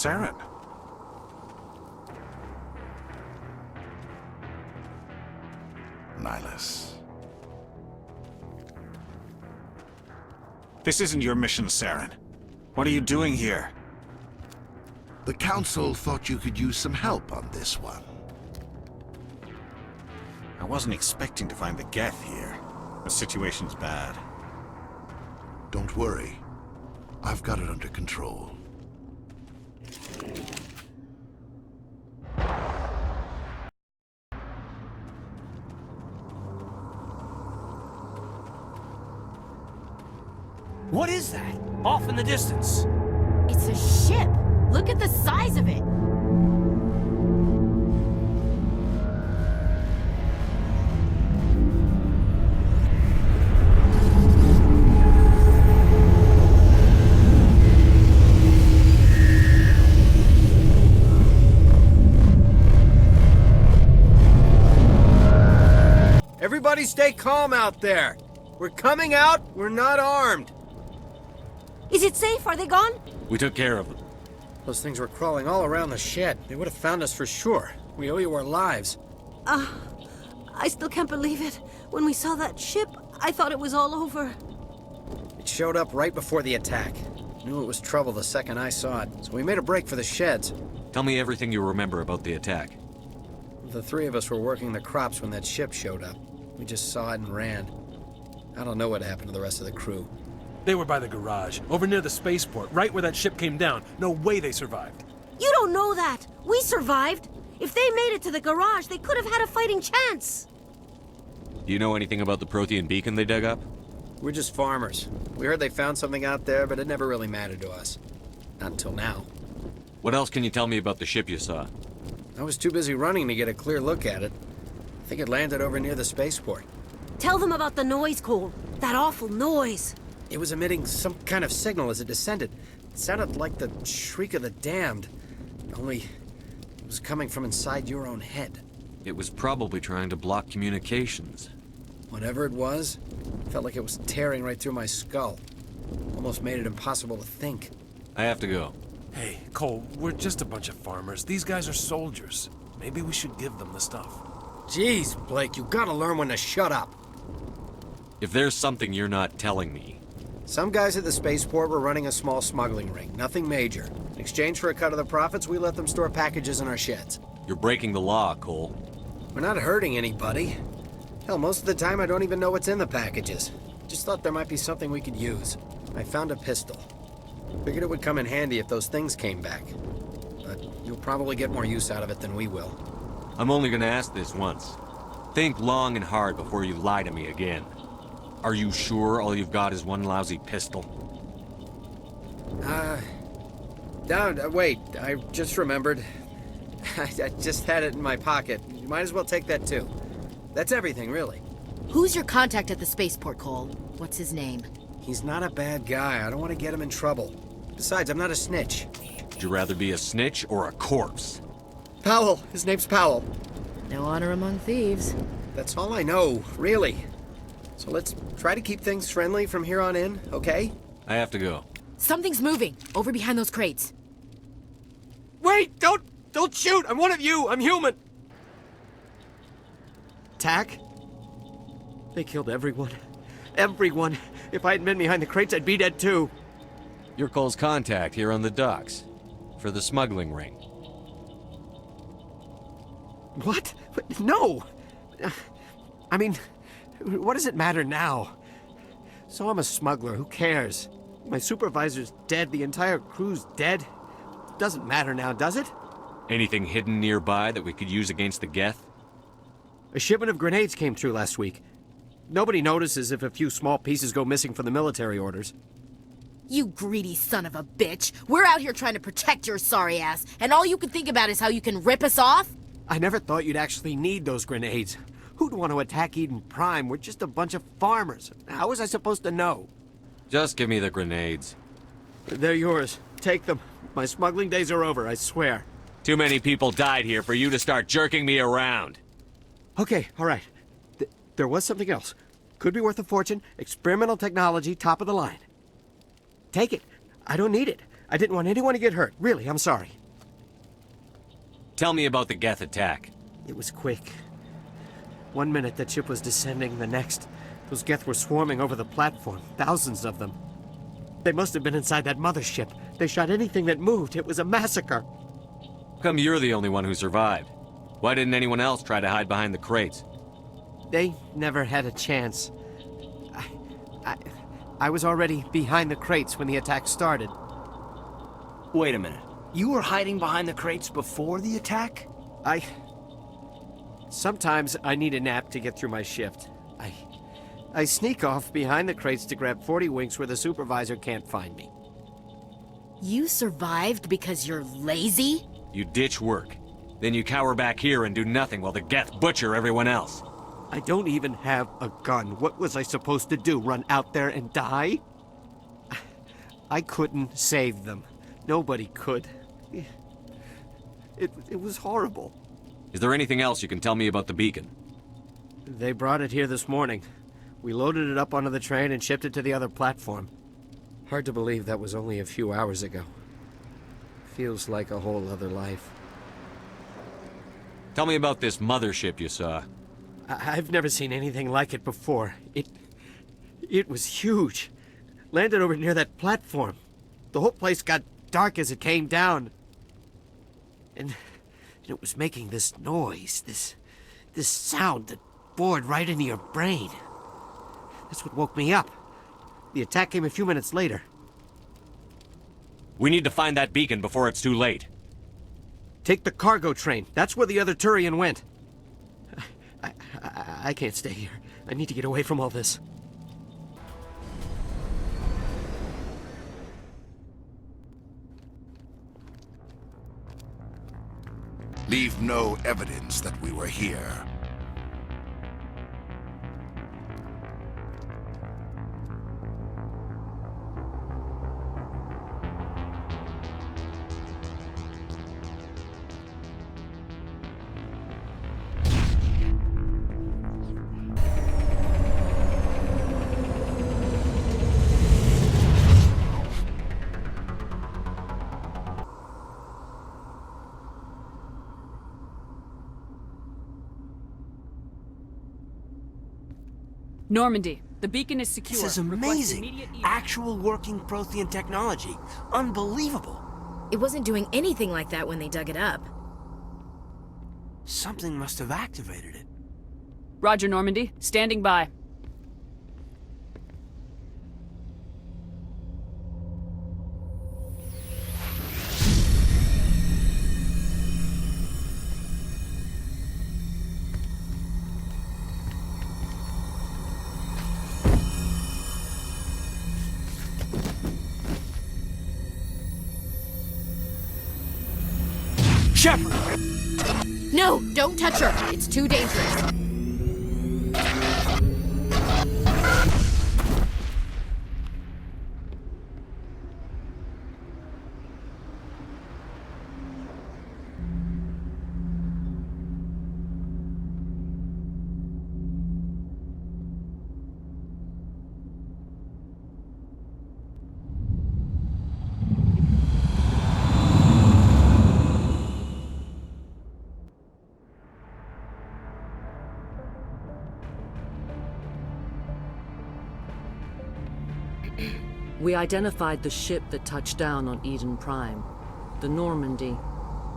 Saren. Nihilus. This isn't your mission, Saren. What are you doing here? The Council thought you could use some help on this one. I wasn't expecting to find the Geth here. The situation's bad. Don't worry. I've got it under control. What is that? Off in the distance. It's a ship! Look at the size of it! Everybody stay calm out there. We're coming out, we're not armed. Is it safe? Are they gone? We took care of them. Those things were crawling all around the shed. They would have found us for sure. We owe you our lives. I still can't believe it. When we saw that ship, I thought it was all over. It showed up right before the attack. Knew it was trouble the second I saw it, so we made a break for the sheds. Tell me everything you remember about the attack. The three of us were working the crops when that ship showed up. We just saw it and ran. I don't know what happened to the rest of the crew. They were by the garage, over near the spaceport, right where that ship came down. No way they survived. You don't know that! We survived! If they made it to the garage, they could have had a fighting chance! Do you know anything about the prothean beacon they dug up? We're just farmers. We heard they found something out there, but it never really mattered to us. Not until now. What else can you tell me about the ship you saw? I was too busy running to get a clear look at it. I think it landed over near the spaceport. Tell them about the noise, Cole. That awful noise. It was emitting some kind of signal as it descended. It sounded like the shriek of the damned. Only it was coming from inside your own head. It was probably trying to block communications. Whatever it was, felt like it was tearing right through my skull. Almost made it impossible to think. I have to go. Hey, Cole, we're just a bunch of farmers. These guys are soldiers. Maybe we should give them the stuff. Jeez, Blake, you gotta learn when to shut up. If there's something you're not telling me... Some guys at the spaceport were running a small smuggling ring, nothing major. In exchange for a cut of the profits, we let them store packages in our sheds. You're breaking the law, Cole. We're not hurting anybody. Hell, most of the time I don't even know what's in the packages. Just thought there might be something we could use. I found a pistol. Figured it would come in handy if those things came back. But you'll probably get more use out of it than we will. I'm only gonna ask this once. Think long and hard before you lie to me again. Are you sure all you've got is one lousy pistol? Wait, I just remembered. I just had it in my pocket. You might as well take that too. That's everything, really. Who's your contact at the spaceport, Cole? What's his name? He's not a bad guy. I don't want to get him in trouble. Besides, I'm not a snitch. Would you rather be a snitch or a corpse? Powell. His name's Powell. No honor among thieves. That's all I know, really. So let's try to keep things friendly from here on in, okay? I have to go. Something's moving, over behind those crates. Wait! Don't shoot! I'm one of you! I'm human! Tack? They killed everyone. Everyone. If I hadn't been behind the crates, I'd be dead too. You're Cole's contact here on the docks. For the smuggling ring. What? No! I mean, what does it matter now? So I'm a smuggler, who cares? My supervisor's dead, the entire crew's dead. Doesn't matter now, does it? Anything hidden nearby that we could use against the Geth? A shipment of grenades came through last week. Nobody notices if a few small pieces go missing from the military orders. You greedy son of a bitch. We're out here trying to protect your sorry ass, and all you can think about is how you can rip us off? I never thought you'd actually need those grenades. Who'd want to attack Eden Prime? We're just a bunch of farmers. How was I supposed to know? Just give me the grenades. They're yours. Take them. My smuggling days are over, I swear. Too many people died here for you to start jerking me around. Okay, all right. There was something else. Could be worth a fortune. Experimental technology, top of the line. Take it. I don't need it. I didn't want anyone to get hurt. Really, I'm sorry. Tell me about the Geth attack. It was quick. 1 minute that ship was descending, the next, those Geth were swarming over the platform. Thousands of them. They must have been inside that mothership. They shot anything that moved. It was a massacre. How come you're the only one who survived? Why didn't anyone else try to hide behind the crates? They never had a chance. I was already behind the crates when the attack started. Wait a minute. You were hiding behind the crates before the attack? Sometimes I need a nap to get through my shift. I sneak off behind the crates to grab 40 winks where the supervisor can't find me. You survived because you're lazy? You ditch work. Then you cower back here and do nothing while the Geth butcher everyone else. I don't even have a gun. What was I supposed to do? Run out there and die? I couldn't save them. Nobody could. It was horrible. Is there anything else you can tell me about the beacon? They brought it here this morning. We loaded it up onto the train and shipped it to the other platform. Hard to believe that was only a few hours ago. Feels like a whole other life. Tell me about this mothership you saw. I've never seen anything like it before. It was huge. Landed over near that platform. The whole place got dark as it came down. And it was making this noise, this sound that bored right into your brain. That's what woke me up. The attack came a few minutes later. We need to find that beacon before it's too late. Take the cargo train. That's where the other Turian went. I can't stay here. I need to get away from all this. Leave no evidence that we were here. Normandy, the beacon is secure. This is Request amazing. immediate evac. Actual working prothean technology. Unbelievable. It wasn't doing anything like that when they dug it up. Something must have activated it. Roger, Normandy. Standing by. Shepard! No, don't touch her. It's too dangerous. We identified the ship that touched down on Eden Prime, the Normandy,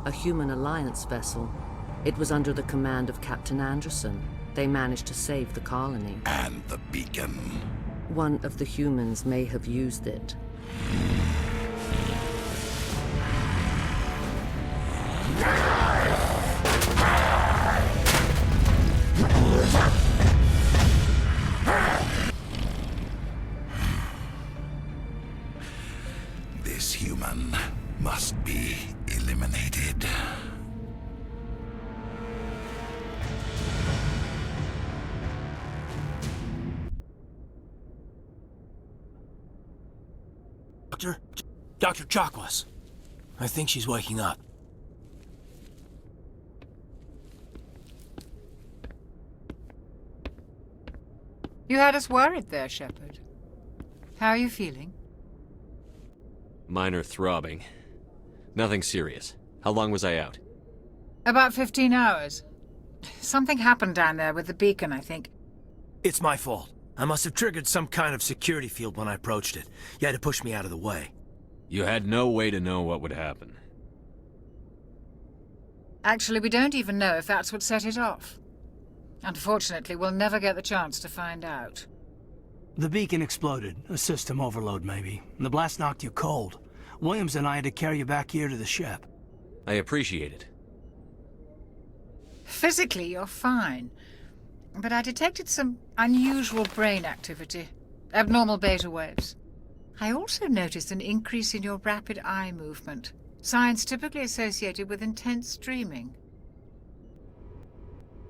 a human alliance vessel. It was under the command of Captain Anderson. They managed to save the colony. And the beacon. One of the humans may have used it. This human must be eliminated. Dr. Chakwas. I think she's waking up. You had us worried there, Shepard. How are you feeling? Minor throbbing. Nothing serious. How long was I out? About 15 hours. Something happened down there with the beacon, I think. It's my fault. I must have triggered some kind of security field when I approached it. You had to push me out of the way. You had no way to know what would happen. Actually, we don't even know if that's what set it off. Unfortunately, we'll never get the chance to find out. The beacon exploded. A system overload, maybe. The blast knocked you cold. Williams and I had to carry you back here to the ship. I appreciate it. Physically, you're fine. But I detected some unusual brain activity. Abnormal beta waves. I also noticed an increase in your rapid eye movement. Signs typically associated with intense dreaming.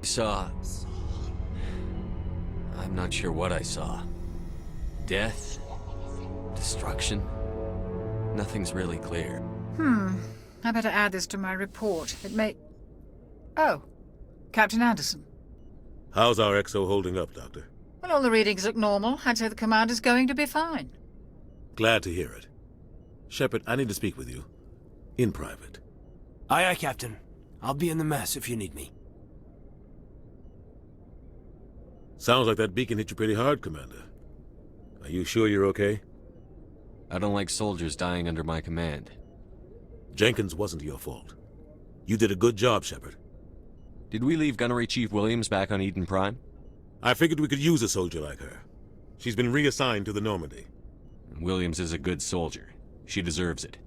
I saw... I'm not sure what I saw. Death? Destruction? Nothing's really clear. I better add this to my report. It may... Oh, Captain Anderson. How's our XO holding up, Doctor? Well, all the readings look normal. I'd say the commander's going to be fine. Glad to hear it. Shepard, I need to speak with you. In private. Aye, aye, Captain. I'll be in the mess if you need me. Sounds like that beacon hit you pretty hard, Commander. Are you sure you're okay? I don't like soldiers dying under my command. Jenkins wasn't your fault. You did a good job, Shepard. Did we leave Gunnery Chief Williams back on Eden Prime? I figured we could use a soldier like her. She's been reassigned to the Normandy. Williams is a good soldier. She deserves it.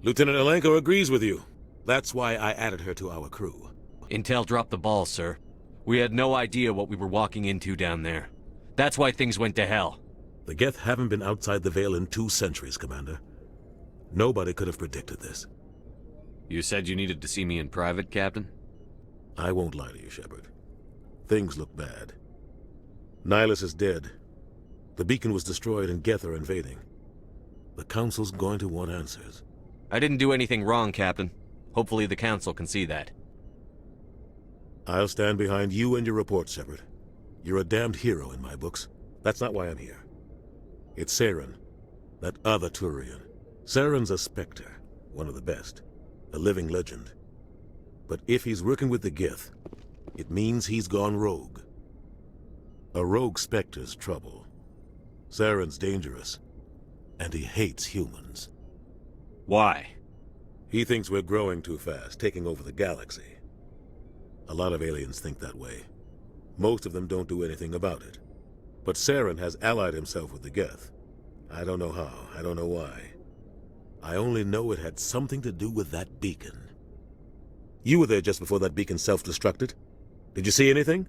Lieutenant Alenko agrees with you. That's why I added her to our crew. Intel dropped the ball, sir. We had no idea what we were walking into down there. That's why things went to hell. The Geth haven't been outside the Veil in 2 centuries, Commander. Nobody could have predicted this. You said you needed to see me in private, Captain? I won't lie to you, Shepard. Things look bad. Nihilus is dead. The beacon was destroyed and Geth are invading. The Council's going to want answers. I didn't do anything wrong, Captain. Hopefully the Council can see that. I'll stand behind you and your report, Shepard. You're a damned hero in my books. That's not why I'm here. It's Saren, that other Turian. Saren's a Spectre, one of the best. A living legend. But if he's working with the Geth, it means he's gone rogue. A rogue Spectre's trouble. Saren's dangerous, and he hates humans. Why? He thinks we're growing too fast, taking over the galaxy. A lot of aliens think that way. Most of them don't do anything about it. But Saren has allied himself with the Geth. I don't know how, I don't know why. I only know it had something to do with that beacon. You were there just before that beacon self-destructed. Did you see anything?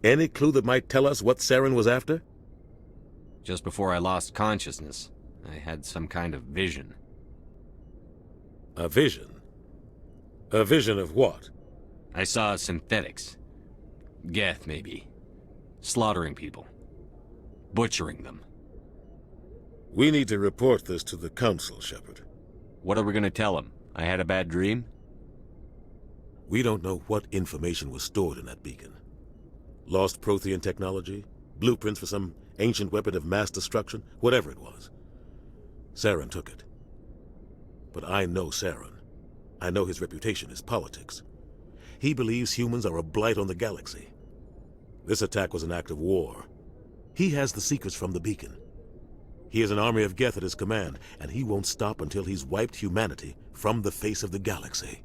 Any clue that might tell us what Saren was after? Just before I lost consciousness, I had some kind of vision. A vision? A vision of what? I saw synthetics. Geth, maybe. Slaughtering people. Butchering them. We need to report this to the Council, Shepard. What are we gonna tell them? I had a bad dream? We don't know what information was stored in that beacon. Lost prothean technology? Blueprints for some ancient weapon of mass destruction? Whatever it was. Saren took it. But I know Saren. I know his reputation is politics. He believes humans are a blight on the galaxy. This attack was an act of war. He has the secrets from the beacon. He has an army of Geth at his command, and he won't stop until he's wiped humanity from the face of the galaxy.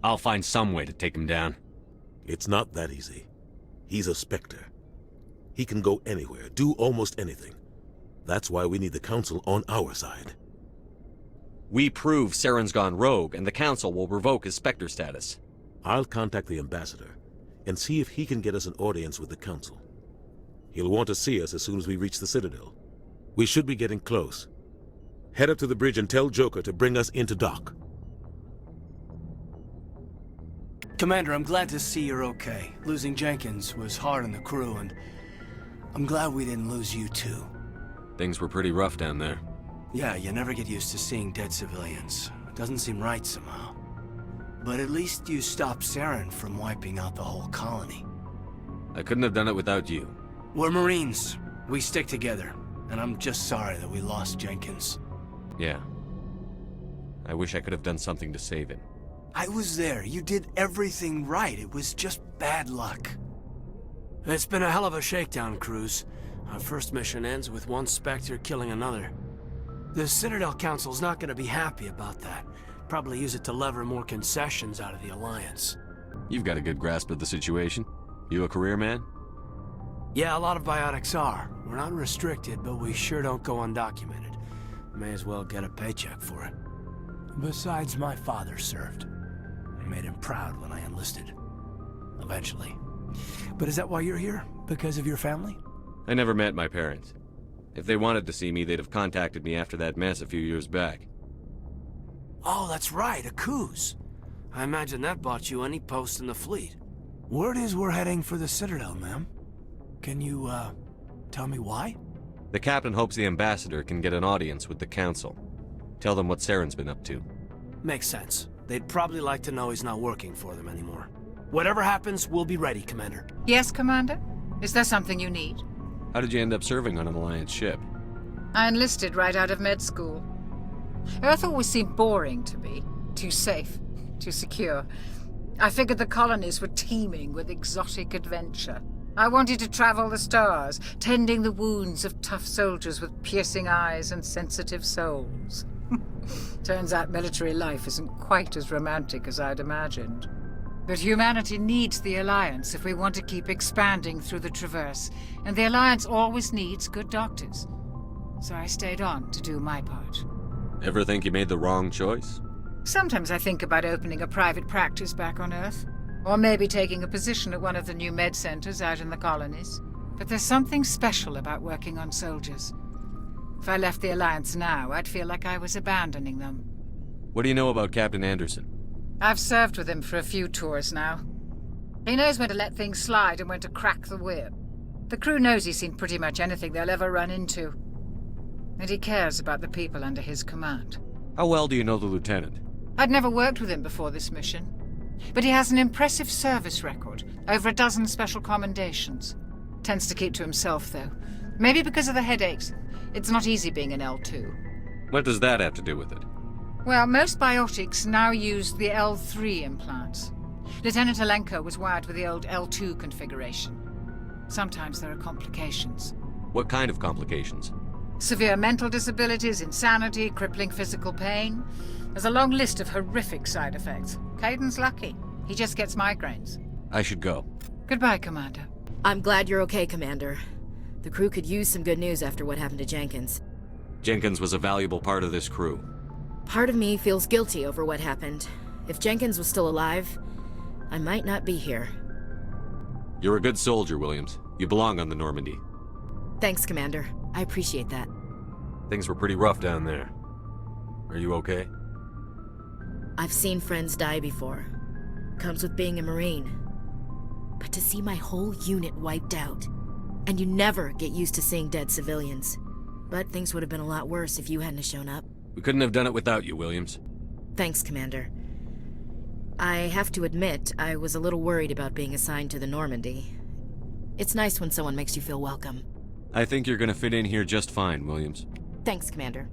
I'll find some way to take him down. It's not that easy. He's a Spectre. He can go anywhere, do almost anything. That's why we need the Council on our side. We prove Saren's gone rogue, and the Council will revoke his Spectre status. I'll contact the Ambassador and see if he can get us an audience with the Council. He'll want to see us as soon as we reach the Citadel. We should be getting close. Head up to the bridge and tell Joker to bring us into dock. Commander, I'm glad to see you're okay. Losing Jenkins was hard on the crew, and I'm glad we didn't lose you too. Things were pretty rough down there. Yeah, you never get used to seeing dead civilians. It doesn't seem right somehow. But at least you stopped Saren from wiping out the whole colony. I couldn't have done it without you. We're Marines. We stick together. And I'm just sorry that we lost Jenkins. Yeah. I wish I could have done something to save him. I was there. You did everything right. It was just bad luck. It's been a hell of a shakedown, Cruz. Our first mission ends with one Spectre killing another. The Citadel Council's not going to be happy about that. Probably use it to lever more concessions out of the Alliance. You've got a good grasp of the situation. You a career man? Yeah, a lot of biotics are. We're not restricted, but we sure don't go undocumented. May as well get a paycheck for it. Besides, my father served. I made him proud when I enlisted. Eventually. But is that why you're here? Because of your family? I never met my parents. If they wanted to see me, they'd have contacted me after that mess a few years back. Oh, that's right, a Coos. I imagine that bought you any post in the fleet. Word is we're heading for the Citadel, ma'am. Can you, tell me why? The captain hopes the ambassador can get an audience with the council. Tell them what Saren's been up to. Makes sense. They'd probably like to know he's not working for them anymore. Whatever happens, we'll be ready, Commander. Yes, Commander? Is there something you need? How did you end up serving on an Alliance ship? I enlisted right out of med school. Earth always seemed boring to me. Too safe, too secure. I figured the colonies were teeming with exotic adventure. I wanted to travel the stars, tending the wounds of tough soldiers with piercing eyes and sensitive souls. Turns out military life isn't quite as romantic as I'd imagined. But humanity needs the Alliance if we want to keep expanding through the Traverse, and the Alliance always needs good doctors. So I stayed on to do my part. Ever think you made the wrong choice? Sometimes I think about opening a private practice back on Earth, or maybe taking a position at one of the new med centers out in the colonies. But there's something special about working on soldiers. If I left the Alliance now, I'd feel like I was abandoning them. What do you know about Captain Anderson? I've served with him for a few tours now. He knows when to let things slide and when to crack the whip. The crew knows he's seen pretty much anything they'll ever run into. And he cares about the people under his command. How well do you know the lieutenant? I'd never worked with him before this mission. But he has an impressive service record, over a dozen special commendations. Tends to keep to himself, though. Maybe because of the headaches. It's not easy being an L2. What does that have to do with it? Well, most biotics now use the L3 implants. Lieutenant Alenko was wired with the old L2 configuration. Sometimes there are complications. What kind of complications? Severe mental disabilities, insanity, crippling physical pain. There's a long list of horrific side effects. Kaidan's lucky. He just gets migraines. I should go. Goodbye, Commander. I'm glad you're okay, Commander. The crew could use some good news after what happened to Jenkins. Jenkins was a valuable part of this crew. Part of me feels guilty over what happened. If Jenkins was still alive, I might not be here. You're a good soldier, Williams. You belong on the Normandy. Thanks, Commander. I appreciate that. Things were pretty rough down there. Are you okay? I've seen friends die before. Comes with being a Marine. But to see my whole unit wiped out, and you never get used to seeing dead civilians. But things would have been a lot worse if you hadn't shown up. We couldn't have done it without you, Williams. Thanks, Commander. I have to admit, I was a little worried about being assigned to the Normandy. It's nice when someone makes you feel welcome. I think you're gonna fit in here just fine, Williams. Thanks, Commander.